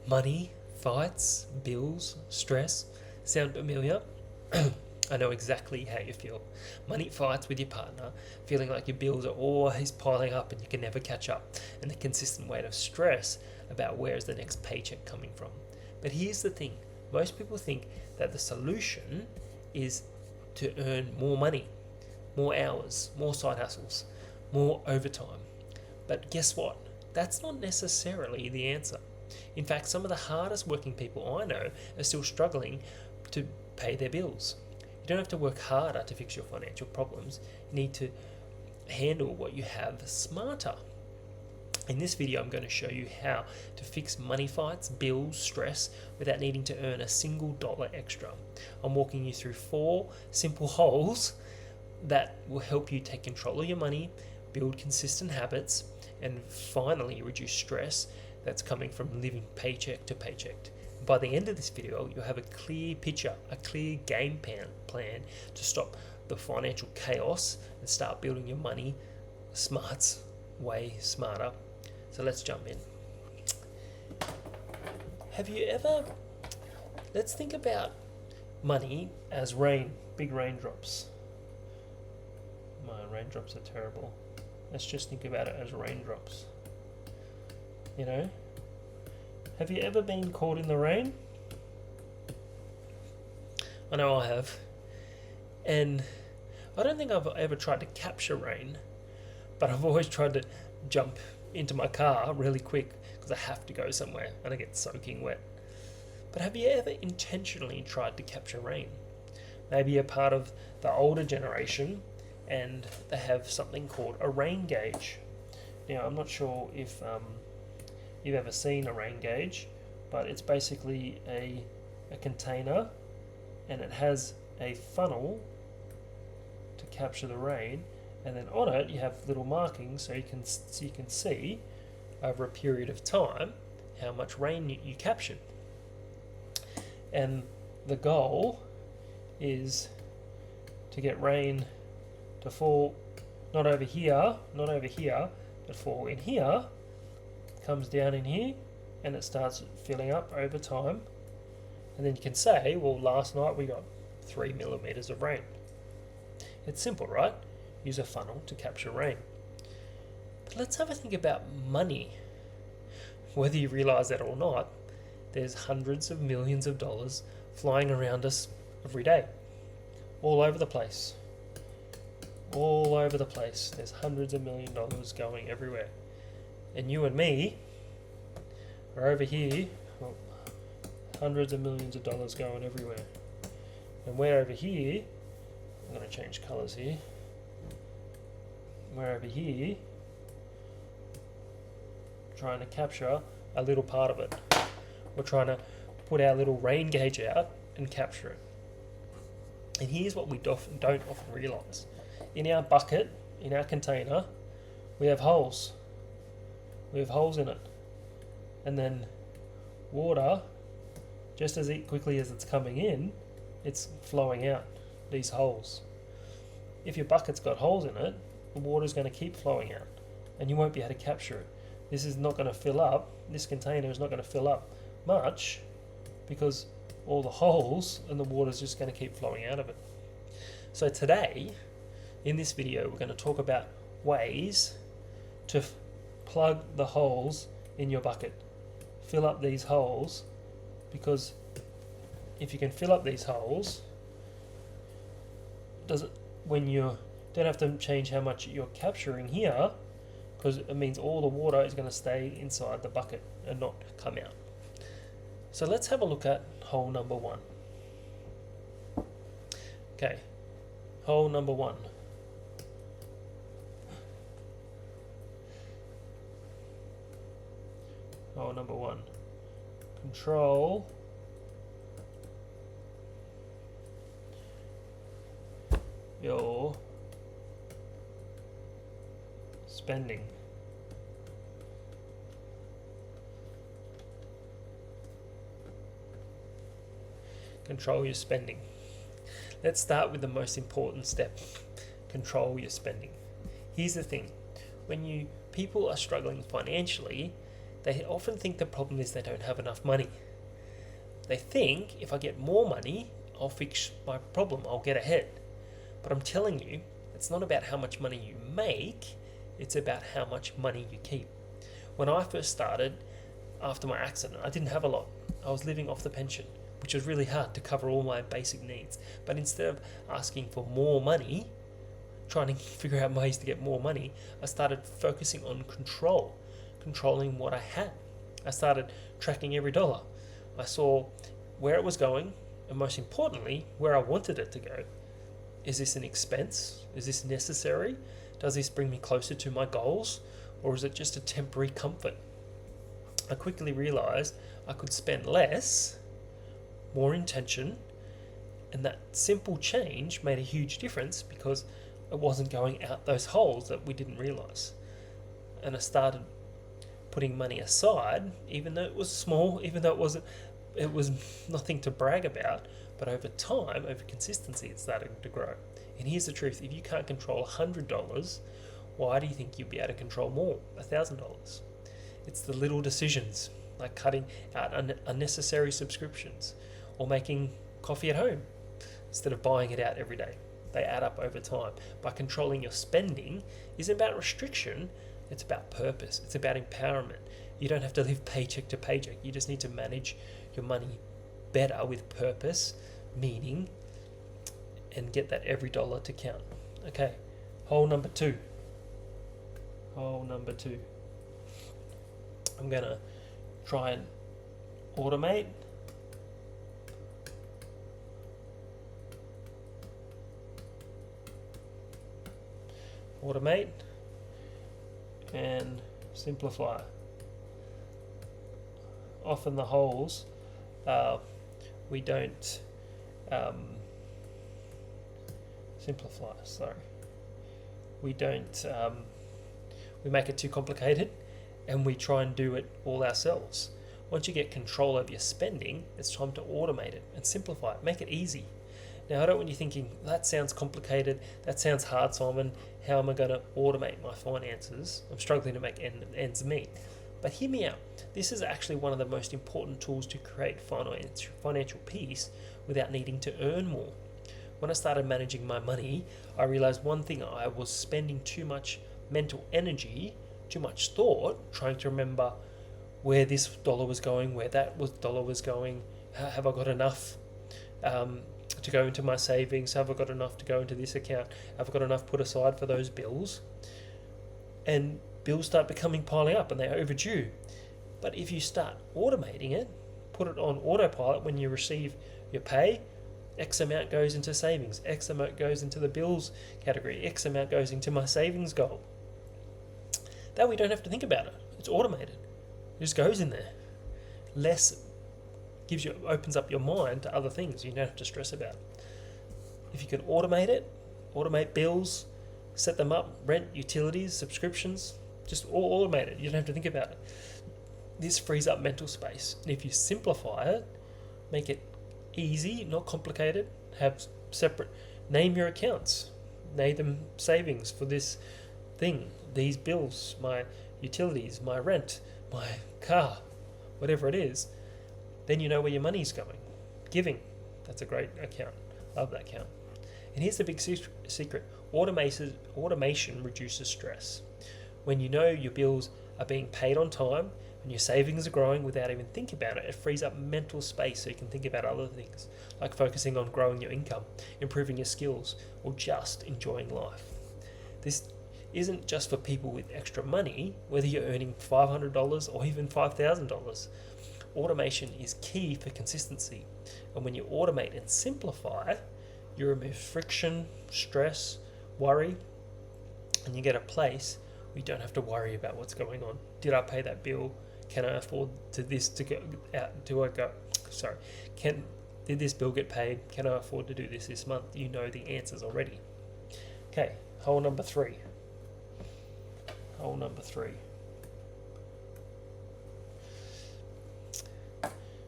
Money, fights, bills, stress. Sound familiar? I know exactly how you feel. Money fights with your partner, feeling like your bills are always piling up and you can never catch up, and the consistent weight of stress about where is the next paycheck coming from. But here's the thing, most people think that the solution is to earn more money, more hours, more side hustles, more overtime. But guess what? That's not necessarily the answer. In fact, some of the hardest working people I know are still struggling to pay their bills. You don't have to work harder to fix your financial problems. You need to handle what you have smarter. In this video, I'm going to show you how to fix money fights, bills, stress without needing to earn a single dollar extra. I'm walking you through 4 simple holes that will help you take control of your money, build consistent habits, and finally reduce stress that's coming from living paycheck to paycheck. By the end of this video, you'll have a clear picture, a clear game plan to stop the financial chaos and start building your money smarts way smarter. So let's jump in. Let's think about money as rain, big raindrops. My raindrops are terrible. Let's just think about it as raindrops. You know? Have you ever been caught in the rain? I know I have. And I don't think I've ever tried to capture rain, but I've always tried to jump into my car really quick because I have to go somewhere and I get soaking wet. But have you ever intentionally tried to capture rain? Maybe you're part of the older generation and they have something called a rain gauge. Now, I'm not sure if you've ever seen a rain gauge, but it's basically a container and it has a funnel to capture the rain, and then on it you have little markings so you can see over a period of time how much rain you captured. And the goal is to get rain to fall not over here, but fall in here, comes down in here, and it starts filling up over time. And then you can say, well, last night we got 3 millimeters of rain. It's simple, right? Use a funnel to capture rain. But let's have a think about money. Whether you realize that or not, there's hundreds of millions of dollars flying around us every day, all over the place. All over the place. There's hundreds of $1 million going everywhere. And you and me are over here, well, hundreds of millions of dollars going everywhere. And we're over here, I'm going to change colours here. We're over here trying to capture a little part of it. We're trying to put our little rain gauge out and capture it. And here's what we don't often realise. In our bucket, in our container, we have holes. We have holes in it. And then water, just as quickly as it's coming in, it's flowing out these holes. If your bucket's got holes in it, the water's going to keep flowing out and you won't be able to capture it. This is not going to fill up, this container is not going to fill up much because all the holes and the water's just going to keep flowing out of it. So today, in this video, we're going to talk about ways to plug the holes in your bucket. Fill up these holes, because if you can fill up these holes, when you don't have to change how much you're capturing here, because it means all the water is going to stay inside the bucket and not come out. So let's have a look at hole number 1. Okay, hole number 1. Hole number 1. Control your spending. Control your spending. Let's start with the most important step. Control your spending. Here's the thing. When people are struggling financially, They often think the problem is they don't have enough money. They think if I get more money, I'll fix my problem, I'll get ahead. But I'm telling you, it's not about how much money you make, it's about how much money you keep. When I first started, after my accident, I didn't have a lot. I was living off the pension, which was really hard to cover all my basic needs. But instead of asking for more money, trying to figure out ways to get more money, I started focusing on controlling what I had. I started tracking every dollar. I saw where it was going, and most importantly, where I wanted it to go. Is this an expense? Is this necessary? Does this bring me closer to my goals? Or is it just a temporary comfort? I quickly realized I could spend less, more intention, and that simple change made a huge difference because it wasn't going out those holes that we didn't realize. And I started putting money aside, even though it was small, even though it was nothing to brag about, but over time, over consistency, it started to grow. And here's the truth: if you can't control $100, why do you think you'll be able to control more, $1,000? It's the little decisions, like cutting out unnecessary subscriptions or making coffee at home instead of buying it out every day. They add up over time. By controlling your spending isn't about restriction, it's about purpose. It's about empowerment. You don't have to live paycheck to paycheck. You just need to manage your money better with purpose, meaning, and get that every dollar to count. Okay, hole number two. I'm going to try and automate. And simplify. Often the holes we don't simplify. Sorry, we don't. We make it too complicated, and we try and do it all ourselves. Once you get control over your spending, it's time to automate it and simplify it. Make it easy. Now, I don't want you thinking, that sounds complicated, that sounds hard, Simon. How am I going to automate my finances? I'm struggling to make ends meet. But hear me out. This is actually one of the most important tools to create financial peace without needing to earn more. When I started managing my money, I realized one thing: I was spending too much mental energy, too much thought, trying to remember where this dollar was going, where that dollar was going. Have I got enough to go into my savings? Have I got enough to go into this account? Have I got enough put aside for those bills? And bills start piling up and they're overdue. But if you start automating it, put it on autopilot. When you receive your pay, X amount goes into savings, X amount goes into the bills category, X amount goes into my savings goal. That way you don't have to think about it. It's automated. It just goes in there. Opens up your mind to other things you don't have to stress about. If you can automate bills, set them up, rent, utilities, subscriptions, just all automate it. You don't have to think about it. This frees up mental space. And if you simplify it, make it easy, not complicated, have separate, name your accounts, name them savings for this thing, these bills, my utilities, my rent, my car, whatever it is, then you know where your money's going. Giving, that's a great account. Love that account. And here's the big secret. Automation reduces stress. When you know your bills are being paid on time and your savings are growing without even thinking about it, it frees up mental space so you can think about other things, like focusing on growing your income, improving your skills, or just enjoying life. This isn't just for people with extra money, whether you're earning $500 or even $5,000. Automation is key for consistency. And when you automate and simplify, you remove friction, stress, worry, and you get a place where you don't have to worry about what's going on. Did I pay that bill? Can I afford to this to go out? Did this bill get paid? Can I afford to do this month? You know the answers already. Okay, hole number three.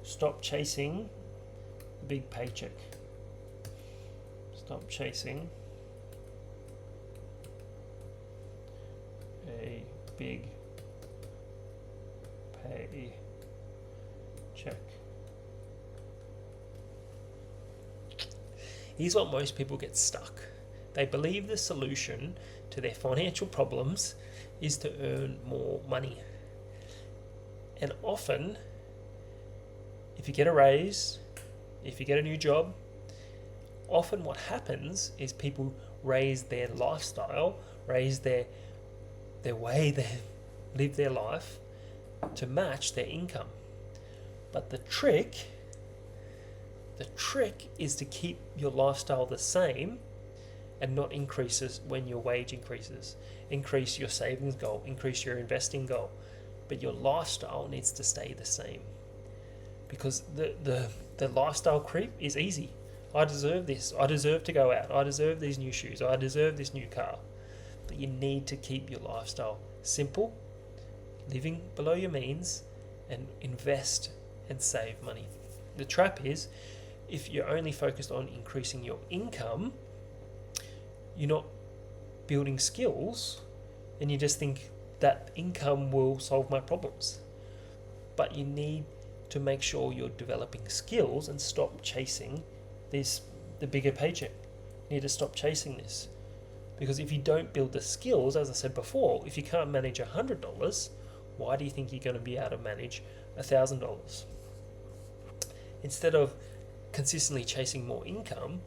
Stop chasing the big paycheck. Stop chasing a big Check. Here's what most people get stuck. They believe the solution to their financial problems is to earn more money. And often, if you get a raise, if you get a new job, often what happens is people raise their lifestyle, raise their way they live their life to match their income. But the trick is to keep your lifestyle the same and not increases when your wage increases. Increase your savings goal, increase your investing goal, but your lifestyle needs to stay the same. Because the lifestyle creep is easy. I deserve this. I deserve to go out. I deserve these new shoes. I deserve this new car. But you need to keep your lifestyle simple, living below your means, and invest and save money. The trap is, if you're only focused on increasing your income, you're not building skills, and you just think that income will solve my problems. But you need to make sure you're developing skills and stop chasing the bigger paycheck. You need to stop chasing this. Because if you don't build the skills, as I said before, if you can't manage $100, why do you think you're going to be able to manage $1,000? Instead of consistently chasing more income,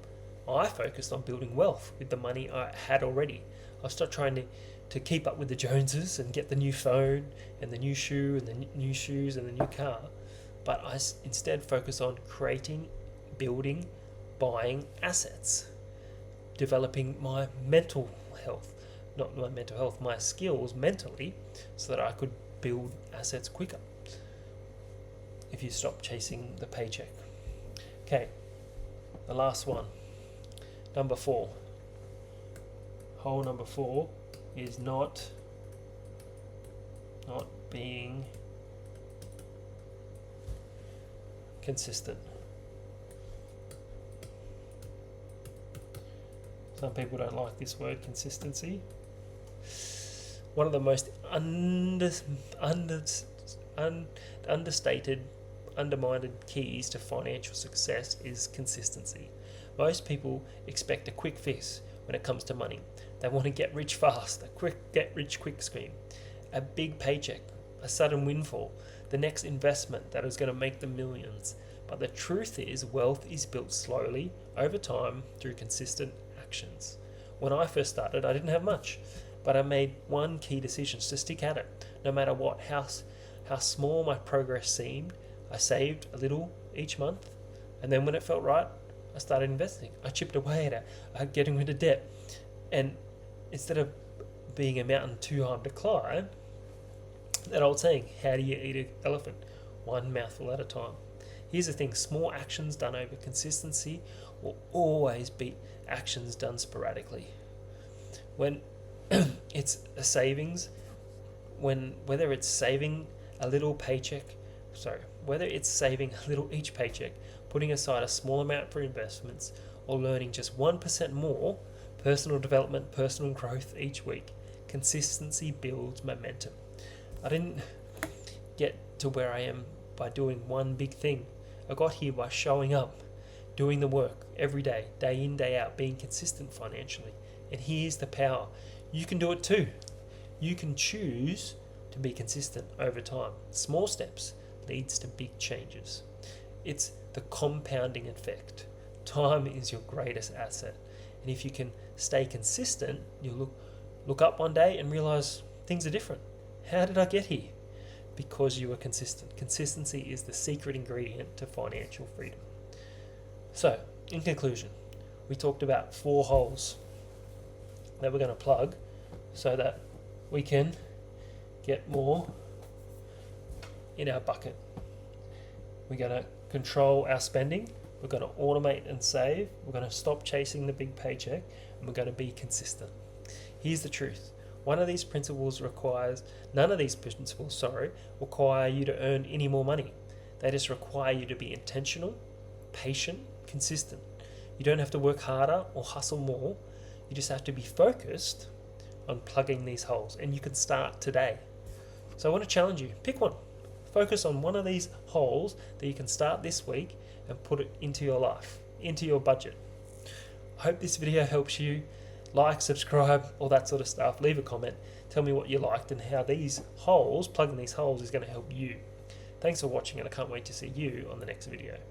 I focused on building wealth with the money I had already. I stopped trying to keep up with the Joneses and get the new phone and the new shoe and the new shoes and the new car. But I instead focused on creating, building, buying assets, developing my mental health, not my mental health, my skills mentally, so that I could build assets quicker. If you stop chasing the paycheck. Okay, the last one. Number 4. Hole number 4 is not being consistent. Some people don't like this word, consistency. One of the most understated, undermined keys to financial success is consistency. Most people expect a quick fix when it comes to money. They want to get rich fast, a quick get rich quick scheme, a big paycheck, a sudden windfall, the next investment that is going to make them millions. But the truth is, wealth is built slowly over time through consistent actions. When I first started, I didn't have much, but I made one key decision to stick at it, no matter what, how small my progress seemed. I saved a little each month, and then when it felt right, I started investing. I chipped away at it, getting rid of debt, and instead of being a mountain too hard to climb, that old saying, how do you eat an elephant? One mouthful at a time. Here's the thing, small actions done over consistency will always beat actions done sporadically. When it's a savings, whether it's saving a little each paycheck, putting aside a small amount for investments, or learning just 1% more personal development, personal growth each week, consistency builds momentum. I didn't get to where I am by doing one big thing. I got here by showing up, doing the work every day, day in, day out, being consistent financially. And here's the power. You can do it too. You can choose to be consistent over time. Small steps leads to big changes. It's the compounding effect. Time is your greatest asset. And if you can stay consistent, you'll look up one day and realize things are different. How did I get here? Because you were consistent. Consistency is the secret ingredient to financial freedom. So, in conclusion, we talked about 4 holes that we're going to plug so that we can get more in our bucket. We're going to control our spending. We're going to automate and save. We're going to stop chasing the big paycheck, and we're going to be consistent. Here's the truth. None of these principles require you to earn any more money. They just require you to be intentional, patient, consistent. You don't have to work harder or hustle more. You just have to be focused on plugging these holes, and you can start today. So I want to challenge you. Pick one. Focus on one of these holes that you can start this week and put it into your life, into your budget. I hope this video helps you. Like, subscribe, all that sort of stuff. Leave a comment. Tell me what you liked and how these holes, plugging these holes, is going to help you. Thanks for watching, and I can't wait to see you on the next video.